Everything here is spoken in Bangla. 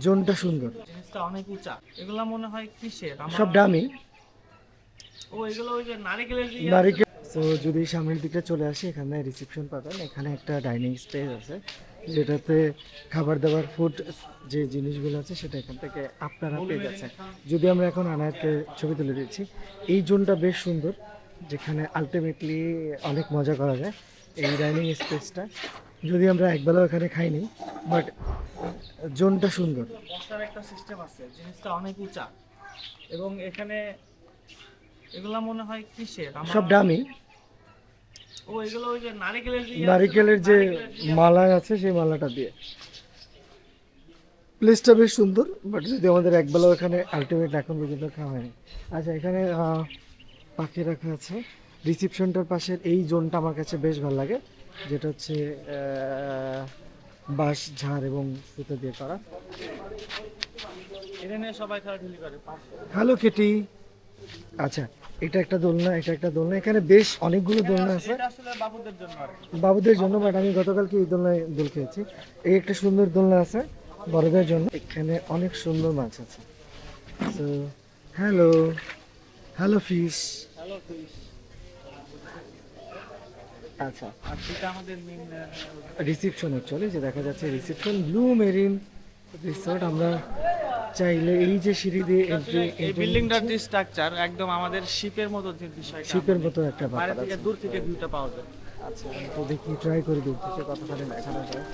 জোনটা সুন্দর। জিনিসটা অনেক উঁচা। এগুলা মনে হয় কিসের? সব ডামি এগুলো ওই যে নারিকেলের যে নারিকেল। তো যদি সামনের দিকে চলে আসি, এখানে রিসেপশন পাবেন। এখানে একটা ডাইনিং স্পেস আছে, যেটাতে খাবার দাবার ফুড যে জিনিসগুলো আছে সেটা এখান থেকে আপনারা পেয়ে যাচ্ছেন। যদি আমরা এখন আনায়াতকে ছবি তুলে দিচ্ছি, এই জোনটা বেশ সুন্দর, যেখানে আলটিমেটলি অনেক মজা করা যায়। এই ডাইনিং স্পেসটা যদি আমরা একবেলাও এখানে খাইনি, বাট জোনটা সুন্দর। বসার একটা সিস্টেম আছে, জিনিসটা অনেক উঁচা। এবং এখানে এগুলা মনে হয় কিসের? সব ডামি এগুলো ওই যে নারিকেলের যে নারিকেলের যে মালা আছে সেই মালাটা দিয়ে। প্লেসটা বেশ সুন্দর, বাট যদি আমাদের একবেলাও এখানে আলটিমেট এখন পর্যন্ত খাওয়া হয়নি। আচ্ছা, এখানে পাখি রাখা আছে। রিসেপশনটার পাশের এই জোনটা আমার কাছে বেশ ভালো লাগে, যেটা হচ্ছে বাঁশ ঝাড় এবং সুতো দিয়ে করা। এটা নিয়ে সবাই খেলাধুলি করে। Hello Kitty. আচ্ছা, এটা একটা দোলনা, এটা একটা দোলনা। এখানে বেশ অনেকগুলো দোলনা আছে এটা আসলে বাবুদের জন্য আর কি। বাবুদের জন্য, বাট আমি গতকালকে এই দোলনায় দোল খেয়েছি। এই একটা সুন্দর দোলনা আছে বড়দের জন্য। এখানে অনেক সুন্দর মাছ আছে। So hello, hello fish. Hello fish. আচ্ছা, আর সেটা আমাদের মেইন রিসেপশন অ্যাকচুয়ালি যে দেখা যাচ্ছে রিসেপশন ব্লু মেরিন রিসোর্ট। আমরা চাইলে এই যে সিঁড়ি দিয়ে এই বিল্ডিংটার যে স্ট্রাকচার একদম আমাদের শিপের মতো, যে বিষয়টা শিপের মতো একটা বাইরে ব্যাপার থেকে আছে। দূর থেকে ভিউটা পাওয়া যায়। আচ্ছা, তো দেখি ট্রাই করে দূর থেকে কতখানি দেখানো যায়।